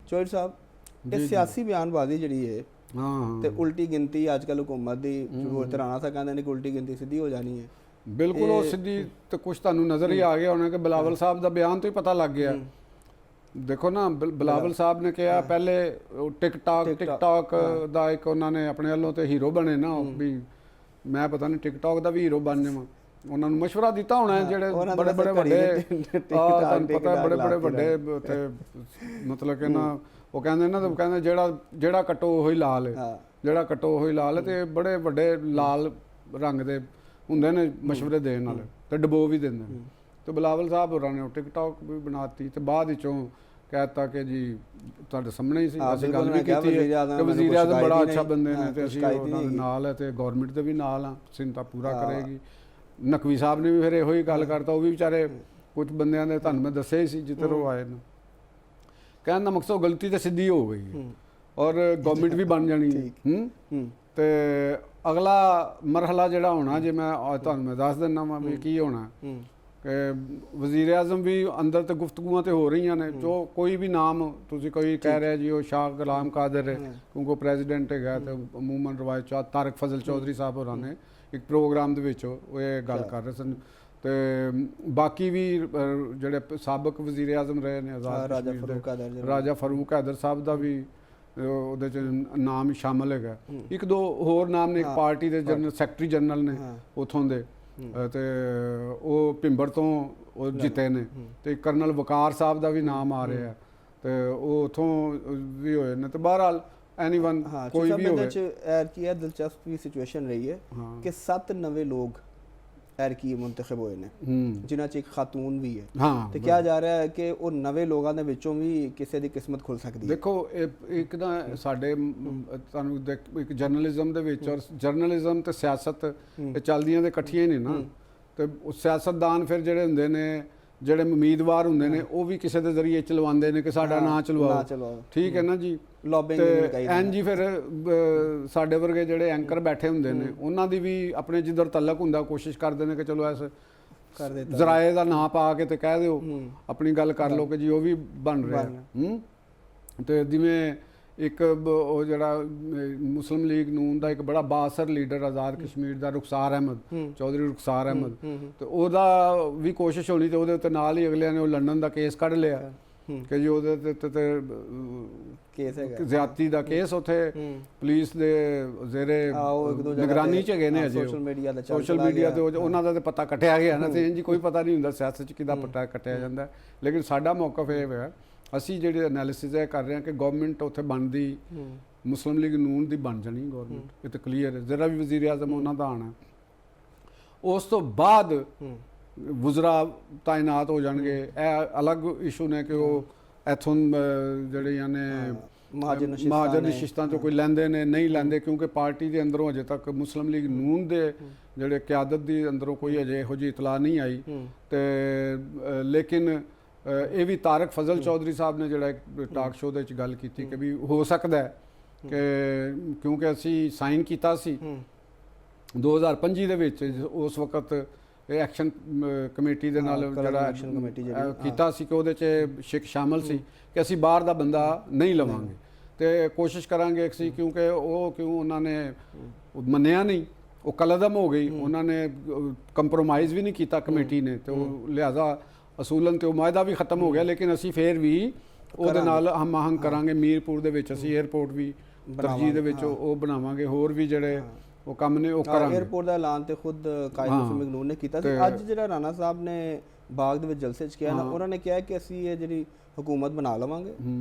ਚੋਇਰ ਸਾਹਿਬ, ਇਹ ਸਿਆਸੀ ਬਿਆਨਬਾਜ਼ੀ ਜਿਹੜੀ ਹੈ ਤੇ ਉਲਟੀ ਗਿਣਤੀ ਅੱਜ ਕੱਲ੍ਹ ਹੁਕੂਮਤ ਦੀ ਜ਼ਰੂਰਤ, ਰਾਣਾ ਸਾਹਿਬ ਕਹਿੰਦੇ ਨੇ ਕਿ ਉਲਟੀ ਗਿਣਤੀ ਸਿੱਧੀ ਹੋ ਜਾਣੀ ਹੈ। ਬਿਲਕੁਲ ਉਹ ਸਿੱਧੀ ਤੇ ਕੁਝ ਤੁਹਾਨੂੰ ਨਜ਼ਰ ਹੀ ਆ ਗਿਆ ਹੋਣਾ ਕਿ ਬਿਲਾਵਲ ਸਾਹਿਬ ਦਾ ਬਿਆਨ ਤੋਂ ਹੀ ਪਤਾ ਲੱਗ ਗਿਆ। ਦੇਖੋ ਨਾ, ਬਿਲਾਵਲ ਸਾਹਿਬ ਨੇ ਕਿਹਾ ਪਹਿਲੇ ਟਿਕਟੌਕ ਦਾ ਇੱਕ ਉਹਨਾਂ ਨੇ ਆਪਣੇ ਵੱਲੋਂ ਤੇ ਹੀਰੋ ਬਣੇ ਨਾ, ਵੀ ਮੈਂ ਪਤਾ ਨਹੀਂ ਟਿਕਟੌਕ ਦਾ ਵੀ ਹੀਰੋ ਬਣ ਜਾਵਾਂ। ਉਹਨਾਂ ਨੂੰ ਮਸ਼ਵਰਾ ਦਿੱਤਾ ਹੋਣਾ ਜਿਹੜੇ ਬੜੇ ਬੜੇ ਵੱਡੇ, ਤੁਹਾਨੂੰ ਪਤਾ ਬੜੇ ਬੜੇ ਵੱਡੇ ਤੇ ਮਤਲਬ ਕਿ ਨਾ ਉਹ ਕਹਿੰਦੇ ਨਾ, ਕਹਿੰਦੇ ਜਿਹੜਾ ਕੱਟੋ ਉਹੀ ਲਾਲ ਹੈ, ਜਿਹੜਾ ਕੱਟੋ ਉਹੀ ਲਾਲ ਹੈ। ਤੇ ਬੜੇ ਵੱਡੇ ਲਾਲ ਰੰਗ ਦੇ ਹੁੰਦੇ ਨੇ ਮਸ਼ਵਰੇ ਦੇਣ ਵਾਲੇ ਤੇ ਡਬੋ ਵੀ ਦਿੰਦੇ ਨੇ। ਤੇ ਬਿਲਾਵਲ ਸਾਹਿਬ ਹੋਰਾਂ ਨੇ ਟਿਕਟੌਕ ਵੀ ਬਣਾਤੀ ਤੇ ਬਾਅਦ ਵਿੱਚੋਂ ਕਹਿਤਾ ਕਿ ਜੀ ਤੁਹਾਡੇ ਸਾਹਮਣੇ ਹੀ ਸੀ, ਅਸੀਂ ਗੱਲ ਵੀ ਕੀਤੀ ਹੈ ਕਿ ਵਜ਼ੀਰ ਆਜ਼ਮ ਬੜਾ ਅੱਛਾ ਬੰਦੇ ਨੇ ਤੇ ਅਸੀਂ ਉਹਨਾਂ ਦੇ ਨਾਲ ਹੈ ਤੇ ਗੌਰਮੈਂਟ ਦੇ ਵੀ ਨਾਲ ਆ, ਸਿੰਤਾ ਪੂਰਾ ਕਰੇਗੀ। ਨਕਵੀ ਸਾਹਿਬ ਨੇ ਵੀ ਫਿਰ ਇਹੋ ਹੀ ਗੱਲ ਕਰਤਾ। ਉਹ ਵੀ ਵਿਚਾਰੇ ਕੁਝ ਬੰਦਿਆਂ ਦੇ ਤੁਹਾਨੂੰ ਮੈਂ ਦੱਸਿਆ ਹੀ ਸੀ ਜਿੱਧਰ ਉਹ ਆਏ ਨੇ। ਕਹਿਣ ਦਾ ਮਕਸਦ ਗਲਤੀ ਤਾਂ ਸਿੱਧੀ ਹੋ ਗਈ ਔਰ ਗਵਰਨਮੈਂਟ ਵੀ ਬਣ ਜਾਣੀ ਹੈ। ਤੇ ਅਗਲਾ ਮਰਹਲਾ ਜਿਹੜਾ ਹੋਣਾ, ਜੇ ਮੈਂ ਤੁਹਾਨੂੰ ਮੈਂ ਦੱਸ ਦਿੰਦਾ ਵਾਂ ਵੀ ਕੀ ਹੋਣਾ ਕਿ ਵਜ਼ੀਰ ਆਜ਼ਮ ਵੀ ਅੰਦਰ ਤੇ ਗੁਫ਼ਤਗੂਆਂ ਤੇ ਹੋ ਰਹੀਆਂ ਨੇ। ਜੋ ਕੋਈ ਵੀ ਨਾਮ ਤੁਸੀਂ ਕੋਈ ਕਹਿ ਰਿਹਾ ਜੀ ਉਹ ਸ਼ਾਹ ਗੁਲਾਮ ਕਾਦਰ ਹੈ ਕਿਉਂਕਿ ਉਹ ਪ੍ਰੈਜ਼ੀਡੈਂਟ ਹੈਗਾ, ਤੇ ਅਮੂਮਨ ਰਵਾਇਤ ਤਾਰਿਕ ਫਜ਼ਲ ਚੌਧਰੀ ਸਾਹਿਬ ਹੋਰਾਂ ਨੇ ਇੱਕ ਪ੍ਰੋਗਰਾਮ ਦੇ ਵਿੱਚ ਉਹ ਇਹ ਗੱਲ ਕਰ ਰਹੇ ਸਨ। ਤੇ ਬਾਕੀ ਵੀ ਜਿਹੜੇ ਸਾਬਕ ਵਜ਼ੀਰ ਆਜ਼ਮ ਰਹੇ ਨੇ, ਰਾਜਾ ਫਰੂਕ ਹੈਦਰ ਸਾਹਿਬ ਦਾ ਵੀ ਉਹਦੇ 'ਚ ਨਾਮ ਸ਼ਾਮਲ ਹੈਗਾ। ਇੱਕ ਦੋ ਹੋਰ ਨਾਮ ਨੇ, ਇੱਕ ਪਾਰਟੀ ਦੇ ਜਨਰਲ ਸੈਕਟਰੀ ਜਨਰਲ ਨੇ ਉੱਥੋਂ ਦੇ, ਤੇ ਉਹ ਭਿੰਬਰ ਤੋਂ ਉਹ ਜਿੱਤੇ ਨੇ। ਤੇ ਕਰਨਲ ਵਕਾਰ ਸਾਹਿਬ ਦਾ ਵੀ ਨਾਮ ਆ ਰਿਹਾ ਤੇ ਉਹ ਉੱਥੋਂ ਵੀ ਹੋਏ ਨੇ। ਤੇ ਬਹਰਹਾਲ ਐਨੀਵਨ ਕੋਈ ਵੀ ਹੋਵੇ, ਕੀ ਹੈ ਦਿਲਚਸਪ ਸਿਚੁਏਸ਼ਨ ਰਹੀ ਹੈ ਕਿ 7 ਨਵੇਂ ਲੋਕ ਐਰਕੀ ਮੁੰਤਖਬ ਹੋਏ ਨੇ, ਜਿਨ੍ਹਾਂ 'ਚ ਇੱਕ ਖਾਤੂਨ ਵੀ ਹੈ। ਤੇ ਕਿਹਾ ਜਾ ਰਿਹਾ ਹੈ ਕਿ ਉਹ ਨਵੇਂ ਲੋਕਾਂ ਦੇ ਵਿੱਚੋਂ ਵੀ ਕਿਸੇ ਦੀ ਕਿਸਮਤ ਖੁੱਲ ਸਕਦੀ ਹੈ। ਦੇਖੋ ਇੱਕ ਨਾ ਸਾਡੇ ਤੁਹਾਨੂੰ ਇੱਕ ਜਰਨਲਿਜ਼ਮ ਦੇ ਵਿੱਚ, ਔਰ ਜਰਨਲਿਜ਼ਮ ਤੇ ਸਿਆਸਤ ਇਹ ਚੱਲਦੀਆਂ ਤੇ ਇਕੱਠੀਆਂ ਹੀ ਨੇ ਨਾ। ਤੇ ਸਿਆਸਤਦਾਨ ਫਿਰ ਜਿਹੜੇ ਹੁੰਦੇ ਨੇ, ਜਿਹੜੇ ਉਮੀਦਵਾਰ ਹੁੰਦੇ ਨੇ, ਉਹ ਵੀ ਕਿਸੇ ਦੇ ਜ਼ਰੀਏ ਚਲਵਾਉਂਦੇ ਨੇ ਕਿ ਸਾਡਾ ਨਾਂ ਚਲਵਾਓ, ਠੀਕ ਹੈ ਨਾ ਜੀ। ਤੇ ਐਨ ਜੀ ਫਿਰ ਸਾਡੇ ਵਰਗੇ ਜਿਹੜੇ ਐਂਕਰ ਬੈਠੇ ਹੁੰਦੇ ਨੇ, ਉਹਨਾਂ ਦੀ ਵੀ ਆਪਣੇ ਜਿੱਧਰ ਤਲਕ ਹੁੰਦਾ ਕੋਸ਼ਿਸ਼ ਕਰਦੇ ਨੇ ਕਿ ਚਲੋ ਐਸ ਜ਼ਰਾਏ ਦਾ ਨਾਂ ਪਾ ਕੇ ਤੇ ਕਹਿ ਦਿਓ, ਆਪਣੀ ਗੱਲ ਕਰ ਲਓ ਕਿ ਜੀ ਉਹ ਵੀ ਬਣ ਰਿਹਾ। ਤੇ ਜਿਵੇਂ ਇੱਕ ਉਹ ਜਿਹੜਾ ਮੁਸਲਿਮ ਲੀਗ ਨੂਨ ਦਾ ਇੱਕ ਬੜਾ ਬਾਅਸਰ ਲੀਡਰ ਆਜ਼ਾਦ ਕਸ਼ਮੀਰ ਦਾ ਰੁਖਸਾਰ ਅਹਿਮਦ ਚੌਧਰੀ, ਰੁਖਸਾਰ ਅਹਿਮਦ, ਤੇ ਉਹਦਾ ਵੀ ਕੋਸ਼ਿਸ਼ ਹੋਣੀ ਤੇ ਉਹਦੇ ਉੱਤੇ ਨਾਲ ਹੀ ਅਗਲਿਆਂ ਨੇ ਉਹ ਲੰਡਨ ਦਾ ਕੇਸ ਕੱਢ ਲਿਆ ਕਿ ਜੀ ਉਹਦੇ ਤੇ ਕੇਸ ਹੈਗਾ, ਜ਼ਿਆਦਤੀ ਦਾ ਕੇਸ ਉੱਥੇ ਪੁਲਿਸ ਦੇ ਜ਼ੇਰੇ ਨਿਗਰਾਨੀ 'ਚ ਹੈਗੇ ਨੇ ਅਜੇ। ਸੋਸ਼ਲ ਮੀਡੀਆ ਤੇ ਉਹਨਾਂ ਦਾ ਤੇ ਪਤਾ ਕੱਟਿਆ ਗਿਆ ਨਾ, ਤੇ ਇੰਝ ਕੋਈ ਪਤਾ ਨਹੀਂ ਹੁੰਦਾ ਸਿਆਸਤ 'ਚ ਕਿਹਦਾ ਪਤਾ ਕੱਟਿਆ ਜਾਂਦਾ। ਲੇਕਿਨ ਸਾਡਾ ਮੌਕਫ ਇਹ ਹੈ, ਅਸੀਂ ਜਿਹੜੇ ਐਨਾਲਿਸਿਸ ਇਹ ਕਰ ਰਹੇ ਹਾਂ ਕਿ ਗਵਰਨਮੈਂਟ ਉੱਥੇ ਬਣਦੀ ਮੁਸਲਿਮ ਲੀਗ ਨੂਨ ਦੀ ਬਣ ਜਾਣੀ ਗਵਰਨਮੈਂਟ, ਇਹ ਤਾਂ ਕਲੀਅਰ ਹੈ। ਜਿਹੜਾ ਵੀ ਵਜ਼ੀਰ ਆਜ਼ਮ ਉਹਨਾਂ ਦਾ ਆਉਣਾ, ਉਸ ਤੋਂ ਬਾਅਦ ਵਜ਼ਰਾ ਤਾਇਨਾਤ ਹੋ ਜਾਣਗੇ। ਇਹ ਅਲੱਗ ਇਸ਼ੂ ਨੇ ਕਿ ਉਹ ਇੱਥੋਂ ਜਿਹੜੀਆਂ ਨੇ ਮਹਾਜਰ ਨਸ਼ਿਸ਼ਤਾਂ 'ਚੋਂ ਕੋਈ ਲੈਂਦੇ ਨੇ ਨਹੀਂ ਲੈਂਦੇ, ਕਿਉਂਕਿ ਪਾਰਟੀ ਦੇ ਅੰਦਰੋਂ ਅਜੇ ਤੱਕ ਮੁਸਲਿਮ ਲੀਗ ਨੂਨ ਦੇ ਜਿਹੜੇ ਕਿਆਦਤ ਦੀ ਅੰਦਰੋਂ ਕੋਈ ਅਜੇ ਇਹੋ ਜਿਹੀ ਇਤਲਾਹ ਨਹੀਂ ਆਈ। ਤੇ ਲੇਕਿਨ ਇਹ ਵੀ ਤਾਰਿਕ ਫਜ਼ਲ ਚੌਧਰੀ ਸਾਹਿਬ ਨੇ ਜਿਹੜਾ ਇੱਕ ਟਾਕ ਸ਼ੋਅ ਦੇ ਵਿੱਚ ਗੱਲ ਕੀਤੀ ਕਿ ਵੀ ਹੋ ਸਕਦਾ ਹੈ ਕਿ ਕਿਉਂਕਿ ਅਸੀਂ ਸਾਈਨ ਕੀਤਾ ਸੀ 2025 ਦੇ ਵਿੱਚ, ਉਸ ਵਕਤ ਐਕਸ਼ਨ ਕਮੇਟੀ ਦੇ ਨਾਲ ਜਿਹੜਾ ਕੀਤਾ ਸੀ ਕਿ ਉਹਦੇ 'ਚ ਸ਼ਿਕ ਸ਼ਾਮਲ ਸੀ ਕਿ ਅਸੀਂ ਬਾਹਰ ਦਾ ਬੰਦਾ ਨਹੀਂ ਲਵਾਂਗੇ ਤੇ ਕੋਸ਼ਿਸ਼ ਕਰਾਂਗੇ ਅਸੀਂ, ਕਿਉਂਕਿ ਉਹਨਾਂ ਨੇ ਮੰਨਿਆ ਨਹੀਂ, ਉਹ ਕਲਅਦਮ ਹੋ ਗਈ, ਉਹਨਾਂ ਨੇ ਕੰਪਰੋਮਾਈਜ਼ ਵੀ ਨਹੀਂ ਕੀਤਾ ਕਮੇਟੀ ਨੇ, ਤੇ ਉਹ ਲਿਹਾਜ਼ਾ ਅਸੂਲਨ ਤੇ ਉਹ ਮਾਇਦਾ ਵੀ ਖਤਮ ਹੋ ਗਿਆ। ਲੇਕਿਨ ਅਸੀਂ ਫਿਰ ਵੀ ਉਹਦੇ ਨਾਲ ਹਮ ਆਹੰਗ ਕਰਾਂਗੇ। ਮੀਰਪੁਰ ਦੇ ਵਿੱਚ ਅਸੀਂ 에ਅਰਪੋਰਟ ਵੀ ਤਰਜੀਹ ਦੇ ਵਿੱਚ ਉਹ ਬਣਾਵਾਂਗੇ, ਹੋਰ ਵੀ ਜਿਹੜੇ ਉਹ ਕੰਮ ਨੇ ਉਹ ਕਰਾਂਗੇ। 에ਅਰਪੋਰਟ ਦਾ ਐਲਾਨ ਤੇ ਖੁਦ ਕਾਇਦ ਮੁਸਲਿਮ ਲੀਗ ਨੂਨ ਨੇ ਕੀਤਾ ਸੀ। ਅੱਜ ਜਿਹੜਾ ਰਾਣਾ ਸਾਹਿਬ ਨੇ ਬਾਗ ਦੇ ਵਿੱਚ ਜਲਸੇ 'ਚ ਕਿਹਾ ਨਾ, ਉਹਨਾਂ ਨੇ ਕਿਹਾ ਕਿ ਅਸੀਂ ਇਹ ਜਿਹੜੀ ਹੁਕੂਮਤ ਬਣਾ ਲਵਾਂਗੇ,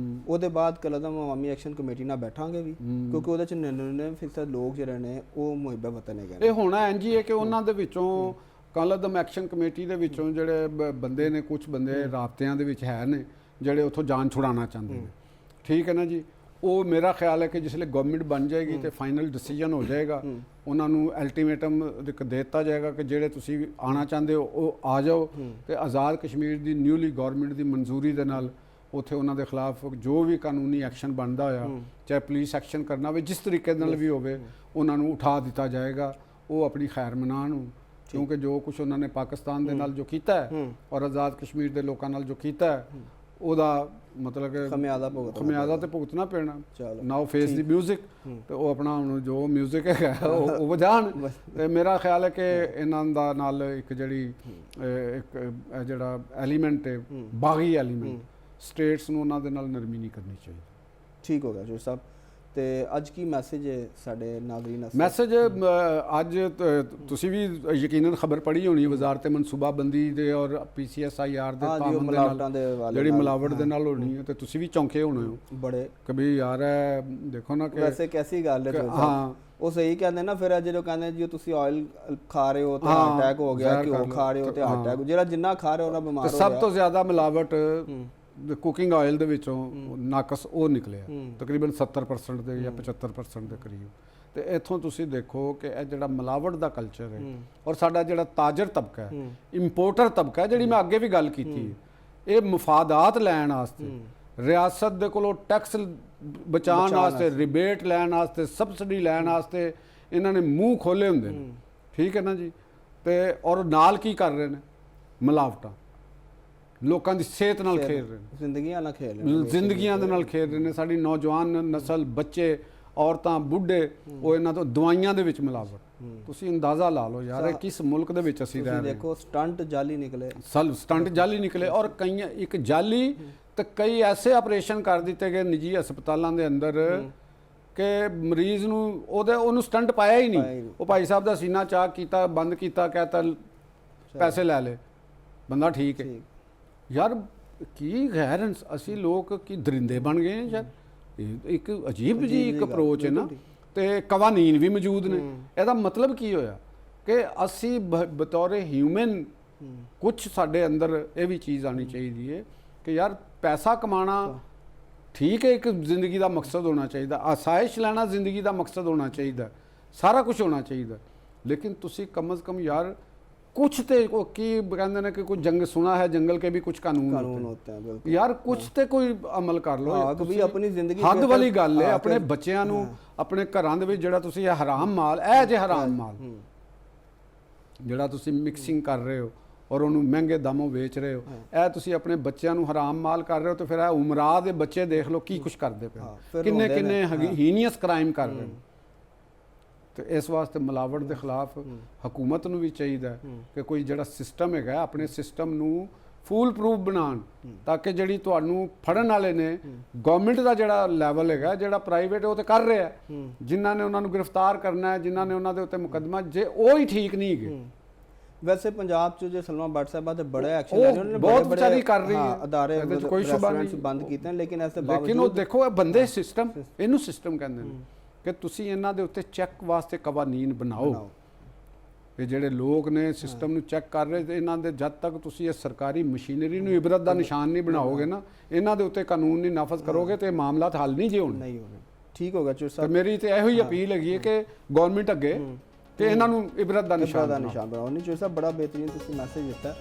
ਉਹਦੇ ਬਾਅਦ ਕਲਅਦਮ ਅਵਾਮੀ ਐਕਸ਼ਨ ਕਮੇਟੀ ਨਾਲ ਬੈਠਾਂਗੇ ਵੀ, ਕਿਉਂਕਿ ਉਹਦੇ 'ਚ 99% ਲੋਕ ਜਿਹੜੇ ਨੇ ਉਹ ਮੁਹਿੱਬ ਵਤਨ ਹੈਗੇ। ਇਹ ਹੋਣਾ ਇੰਝ ਹੀ ਹੈ ਕਿ ਉਹਨਾਂ ਦੇ ਵਿੱਚੋਂ ਕਲਅਦਮ ਐਕਸ਼ਨ ਕਮੇਟੀ ਦੇ ਵਿੱਚੋਂ ਜਿਹੜੇ ਬੰਦੇ ਨੇ, ਕੁਝ ਬੰਦੇ ਰਾਬਤਿਆਂ ਦੇ ਵਿੱਚ ਹੈ ਨੇ ਜਿਹੜੇ ਉੱਥੋਂ ਜਾਨ ਛੁਡਾਉਣਾ ਚਾਹੁੰਦੇ ਨੇ, ਠੀਕ ਹੈ ਨਾ ਜੀ। ਉਹ ਮੇਰਾ ਖਿਆਲ ਹੈ ਕਿ ਜਿਸਲੇ ਗਵਰਨਮੈਂਟ ਬਣ ਜਾਏਗੀ ਤੇ ਫਾਈਨਲ ਡਿਸੀਜਨ ਹੋ ਜਾਏਗਾ, ਉਹਨਾਂ ਨੂੰ ਅਲਟੀਮੇਟਮ ਦੇ ਦਿੱਤਾ ਜਾਏਗਾ ਕਿ ਜਿਹੜੇ ਤੁਸੀਂ ਆਉਣਾ ਚਾਹੁੰਦੇ ਹੋ ਉਹ ਆ ਜਾਓ, ਤੇ ਆਜ਼ਾਦ ਕਸ਼ਮੀਰ ਦੀ ਨਿਊਲੀ ਗਵਰਨਮੈਂਟ ਦੀ ਮਨਜ਼ੂਰੀ ਦੇ ਨਾਲ ਉੱਥੇ ਉਹਨਾਂ ਦੇ ਖਿਲਾਫ ਜੋ ਵੀ ਕਾਨੂੰਨੀ ਐਕਸ਼ਨ ਬਣਦਾ ਹੋਇਆ, ਚਾਹੇ ਪੁਲਿਸ ਐਕਸ਼ਨ ਕਰਨਾ ਹੋਵੇ, ਜਿਸ ਤਰੀਕੇ ਨਾਲ ਵੀ ਹੋਵੇ, ਉਹਨਾਂ ਨੂੰ ਉਠਾ ਦਿੱਤਾ ਜਾਏਗਾ। ਉਹ ਆਪਣੀ ਖੈਰ ਮਨਾਉਣ, ਕਿਉਂਕਿ ਜੋ ਕੁਝ ਉਹਨਾਂ ਨੇ ਪਾਕਿਸਤਾਨ ਦੇ ਨਾਲ ਜੋ ਕੀਤਾ ਹੈ ਔਰ ਆਜ਼ਾਦ ਕਸ਼ਮੀਰ ਦੇ ਲੋਕਾਂ ਨਾਲ ਜੋ ਕੀਤਾ ਹੈ, ਉਹਦਾ ਮਤਲਬ ਕਿ ਖਮਿਆਜ਼ਾ ਤੇ ਭੁਗਤਣਾ ਪੈਣਾ। ਚਲੋ ਨਾਓ ਫੇਸ ਦੀ ਮਿਊਜ਼ਿਕ, ਤੇ ਉਹ ਆਪਣਾ ਹੁਣ ਜੋ ਮਿਊਜ਼ਿਕ ਹੈਗਾ ਉਹ ਵਜਾਣ। ਤੇ ਮੇਰਾ ਖਿਆਲ ਹੈ ਕਿ ਇਹਨਾਂ ਦਾ ਨਾਲ ਇੱਕ ਜਿਹੜੀ ਇੱਕ ਜਿਹੜਾ ਐਲੀਮੈਂਟ ਹੈ ਬਾਗੀ ਐਲੀਮੈਂਟ, ਸਟੇਟਸ ਨੂੰ ਉਹਨਾਂ ਦੇ ਨਾਲ ਨਰਮੀ ਨਹੀਂ ਕਰਨੀ ਚਾਹੀਦੀ। ਠੀਕ ਹੋ ਗਿਆ ਜੀ ਸਾਹਿਬ। ਤੇ ਅੱਜ ਕੀ ਮੈਸੇਜ ਹੈ ਸਾਡੇ ਨਾਜ਼ਰੀਨ ਵਾਸਤੇ? ਮੈਸੇਜ ਅੱਜ ਤੁਸੀਂ ਵੀ ਯਕੀਨਨ ਖਬਰ ਪੜ੍ਹੀ ਹੋਣੀ ਵਜ਼ਾਰਤ ਮਨਸੂਬਾਬੰਦੀ ਦੇ ਔਰ PCSIR ਦੇ ਪਾਬੰਦ ਦੇ ਨਾਲ ਜਿਹੜੀ ਮਿਲਾਵਟ ਦੇ ਨਾਲ ਹੋਣੀ ਹੈ, ਤੇ ਤੁਸੀਂ ਵੀ ਚੌਂਕੇ ਹੋਣੇ ਹੋ ਬੜੇ ਕभी ਯਾਰ ਹੈ ਦੇਖੋ ਨਾ ਕਿ ਵੈਸੇ ਕੈਸੀ ਗੱਲ ਹੈ। ਹਾਂ ਉਹ ਸਹੀ ਕਹਿੰਦੇ ਨਾ, ਫਿਰ ਜਦੋਂ ਕਹਿੰਦੇ ਜੀ ਤੁਸੀਂ ਆਇਲ ਖਾ ਰਹੇ ਹੋ ਤਾਂ ਹਾਰਟ ਅਟੈਕ ਹੋ ਗਿਆ, ਘਿਓ ਖਾ ਰਹੇ ਹੋ ਤੇ ਹਾਰਟ ਅਟੈਕ, ਜਿਹੜਾ ਜਿੰਨਾ ਖਾ ਰਹੇ ਉਹਨਾਂ ਬਿਮਾਰ ਹੋ ਗਿਆ। ਸਭ ਤੋਂ ਜ਼ਿਆਦਾ ਮਿਲਾਵਟ ਕੁਕਿੰਗ ਆਇਲ ਦੇ ਵਿੱਚੋਂ ਨਾਕਸ ਉਹ ਨਿਕਲਿਆ ਤਕਰੀਬਨ 70% ਦੇ ਜਾਂ 75% ਦੇ ਕਰੀਬ। ਤੇ ਇੱਥੋਂ ਤੁਸੀਂ ਦੇਖੋ ਕਿ ਇਹ ਜਿਹੜਾ ਮਿਲਾਵਟ ਦਾ ਕਲਚਰ ਹੈ ਔਰ ਸਾਡਾ ਜਿਹੜਾ ਤਾਜਰ ਤਬਕਾ ਹੈ, ਇੰਪੋਰਟਰ ਤਬਕਾ ਹੈ, ਜਿਹੜੀ ਮੈਂ ਅੱਗੇ ਵੀ ਗੱਲ ਕੀਤੀ ਹੈ, ਇਹ ਮਫਾਦਾਤ ਲੈਣ ਵਾਸਤੇ ਰਿਆਸਤ ਦੇ ਕੋਲੋਂ ਟੈਕਸ ਬਚਾਉਣ ਵਾਸਤੇ, ਰਿਬੇਟ ਲੈਣ ਵਾਸਤੇ, ਸਬਸਿਡੀ ਲੈਣ ਵਾਸਤੇ ਇਹਨਾਂ ਨੇ ਮੂੰਹ ਖੋਲੇ ਹੁੰਦੇ ਨੇ। ਠੀਕ ਹੈ ਨਾ ਜੀ। ਤੇ ਔਰ ਨਾਲ ਕੀ ਕਰ ਰਹੇ ਨੇ? ਮਿਲਾਵਟਾਂ ਲੋਕਾਂ ਦੀ ਸਿਹਤ ਨਾਲ ਖੇਡ ਰਹੇ ਨੇ, ਜ਼ਿੰਦਗੀਆਂ ਨਾਲ ਖੇਡ ਰਹੇ ਨੇ, ਜ਼ਿੰਦਗੀਆਂ ਦੇ ਨਾਲ ਖੇਡ ਰਹੇ ਨੇ। ਸਾਡੀ ਨੌਜਵਾਨ ਨਸਲ, ਬੱਚੇ, ਔਰਤਾਂ, ਬੁੱਢੇ, ਉਹ ਇਹਨਾਂ ਤੋਂ ਦਵਾਈਆਂ ਦੇ ਵਿੱਚ ਮਿਲਾਵਟ। ਤੁਸੀਂ ਅੰਦਾਜ਼ਾ ਲਾ ਲਓ ਯਾਰ ਕਿਸ ਮੁਲਕ ਦੇ ਵਿੱਚ ਅਸੀਂ ਰਹਿ ਰਹੇ ਹਾਂ। ਦੇਖੋ ਸਟੰਟ ਜਾਲੀ ਨਿਕਲੇ, ਸਟੰਟ ਜਾਲੀ ਨਿਕਲੇ, ਔਰ ਕਈ ਇੱਕ ਜਾਲੀ ਤੇ ਕਈ ਐਸੇ ਆਪਰੇਸ਼ਨ ਕਰ ਦਿੱਤੇ ਗਏ ਨਿੱਜੀ ਹਸਪਤਾਲਾਂ ਦੇ ਅੰਦਰ ਕਿ ਮਰੀਜ਼ ਨੂੰ ਉਹਨੂੰ ਸਟੰਟ ਪਾਇਆ ਹੀ ਨਹੀਂ। ਉਹ ਭਾਈ ਸਾਹਿਬ ਦਾ ਸੀਨਾ ਚਾਕ ਕੀਤਾ, ਬੰਦ ਕੀਤਾ, ਕਹਿਤਾ ਪੈਸੇ ਲੈ ਲੈ, ਬੰਦਾ ਠੀਕ ਹੈ। ਯਾਰ ਕੀ ਗੈਰ ਅਸੀਂ ਲੋਕ ਕੀ ਦਰਿੰਦੇ ਬਣ ਗਏ ਯਾਰ। ਇੱਕ ਅਜੀਬ ਜੀ ਇੱਕ ਅਪਰੋਚ ਹੈ ਨਾ। ਤੇ ਕਵਾਨੀਨ ਵੀ ਮੌਜੂਦ ਨੇ। ਇਹਦਾ ਮਤਲਬ ਕੀ ਹੋਇਆ ਕਿ ਅਸੀਂ ਬਤੌਰ ਹਿਊਮਨ ਕੁਝ ਸਾਡੇ ਅੰਦਰ ਇਹ ਵੀ ਚੀਜ਼ ਆਣੀ ਚਾਹੀਦੀ ਹੈ ਕਿ ਯਾਰ ਪੈਸਾ ਕਮਾਣਾ ਠੀਕ ਹੈ, ਇੱਕ ਜ਼ਿੰਦਗੀ ਦਾ ਮਕਸਦ ਹੋਣਾ ਚਾਹੀਦਾ, ਆਸਾਇਸ਼ ਲੈਣਾ ਜ਼ਿੰਦਗੀ ਦਾ ਮਕਸਦ ਹੋਣਾ ਚਾਹੀਦਾ, ਸਾਰਾ ਕੁਝ ਹੋਣਾ ਚਾਹੀਦਾ, ਲੇਕਿਨ ਤੁਸੀਂ ਕਮ ਅਜ਼ ਕਮ ਯਾਰ कुछ ते की कहते हैं कि कुछ जंग सुना है जंगल के भी कुछ कानून होते हैं यार, कुछ ते कोई अमल कर लो। भी अपनी जिंदगी हद वाली गल है। अपने बच्चों नूं अपने घरां दे विच जिहड़ा तुसीं हराम माल, ਇਹ जे हराम माल ਜਿਹੜਾ ਤੁਸੀਂ ਮਿਕਸਿੰਗ ਕਰ ਰਹੇ ਹੋ ਔਰ ਉਹਨੂੰ ਮਹਿੰਗੇ ਦਾਮੋਂ ਵੇਚ ਰਹੇ ਹੋ, ਇਹ ਤੁਸੀਂ ਆਪਣੇ ਬੱਚਿਆਂ ਨੂੰ ਹਰਾਮ ਮਾਲ ਕਰ ਰਹੇ ਹੋ। ਤੇ ਫਿਰ ਇਹ ਉਮਰਾ ਦੇ ਬੱਚੇ ਦੇਖ ਲਓ ਕੀ ਕੁਝ ਕਰਦੇ ਪਏ, ਕਿੰਨੇ ਕਿੰਨੇ ਹੀਨੀਅਸ ਕ੍ਰਾਈਮ ਕਰ ਰਹੇ ਨੇ। ਤੇ ਇਸ ਵਾਸਤੇ ਮਿਲਾਵਟ ਦੇ ਖਿਲਾਫ ਹਕੂਮਤ ਨੂੰ ਵੀ ਚਾਹੀਦਾ ਕਿ ਕੋਈ ਜਿਹੜਾ ਸਿਸਟਮ ਹੈਗਾ ਆਪਣੇ ਸਿਸਟਮ ਨੂੰ ਫੂਲ ਪ੍ਰੂਫ ਬਣਾਉਣ, ਤਾਂ ਕਿ ਜਿਹੜੀ ਤੁਹਾਨੂੰ ਫੜਨ ਵਾਲੇ ਨੇ ਗਵਰਨਮੈਂਟ ਦਾ ਜਿਹੜਾ ਲੈਵਲ ਹੈਗਾ, ਜਿਹੜਾ ਪ੍ਰਾਈਵੇਟ ਉਹ ਤੇ ਕਰ ਰਿਹਾ, ਜਿਨ੍ਹਾਂ ਨੇ ਉਹਨਾਂ ਨੂੰ ਗ੍ਰਿਫਤਾਰ ਕਰਨਾ ਹੈ, ਜਿਨ੍ਹਾਂ ਨੇ ਉਹਨਾਂ ਦੇ ਉੱਤੇ ਮੁਕੱਦਮਾ, ਜੇ ਉਹ ਹੀ ਠੀਕ ਨਹੀਂ ਹੈਗੇ। ਵੈਸੇ ਪੰਜਾਬ 'ਚ ਜੇ ਸਲਮਾ ਭੱਟ ਸਾਹਿਬਾਂ ਤੇ ਬੜੇ ਐਕਸ਼ਨ ਲੈ ਰਹੇ ਨੇ, ਬਹੁਤ ਵਿਚਾਰੀ ਕਰ ਰਹੀ ਹੈ, ਅਦਾਰੇ ਕੋਈ ਸ਼ੁਬਾ ਨਹੀਂ ਬੰਦ ਕੀਤੇ, ਲੇਕਿਨ ਐਸੇ ਲੇਕਿਨ ਉਹ ਦੇਖੋ ਇਹ ਬੰਦੇ ਸਿਸਟਮ, ਇਹਨੂੰ ਸਿਸਟਮ ਕਹਿੰਦੇ ਨੇ ਕਿ ਤੁਸੀਂ ਇਹਨਾਂ ਦੇ ਉੱਤੇ ਚੈੱਕ ਵਾਸਤੇ ਕਵਾਨੀਨ ਬਣਾਓ। ਇਹ ਜਿਹੜੇ ਲੋਕ ਨੇ ਸਿਸਟਮ ਨੂੰ ਚੈੱਕ ਕਰ ਰਹੇ, ਇਹਨਾਂ ਦੇ ਜਦ ਤੱਕ ਤੁਸੀਂ ਇਹ ਸਰਕਾਰੀ ਮਸ਼ੀਨਰੀ ਨੂੰ ਇਬਰਤ ਦਾ ਨਿਸ਼ਾਨ ਨਹੀਂ ਬਣਾਓਗੇ ਨਾ, ਇਹਨਾਂ ਦੇ ਉੱਤੇ ਕਾਨੂੰਨ ਨਹੀਂ ਨਾਫਜ਼ ਕਰੋਗੇ, ਤੇ ਮਾਮਲਾਤ ਹੱਲ ਨਹੀਂ ਜੇ ਹੋਣੇ। ਠੀਕ ਹੋ ਗਿਆ ਚੂਰ ਸਾਹਿਬ। ਮੇਰੀ ਤੇ ਇਹੋ ਹੀ ਅਪੀਲ ਹੈਗੀ ਹੈ ਕਿ ਗਵਰਨਮੈਂਟ ਅੱਗੇ ਕਿ ਇਹਨਾਂ ਨੂੰ ਇਬਰਤ ਦਾ ਨਿਸ਼ਾਨ ਬਣਾਓ। ਨਹੀਂ ਚੂਰ ਸਾਹਿਬ, ਬੜਾ ਬਿਹਤਰੀਨ ਤੁਸੀਂ ਮੈਸੇਜ ਦਿੱਤਾ।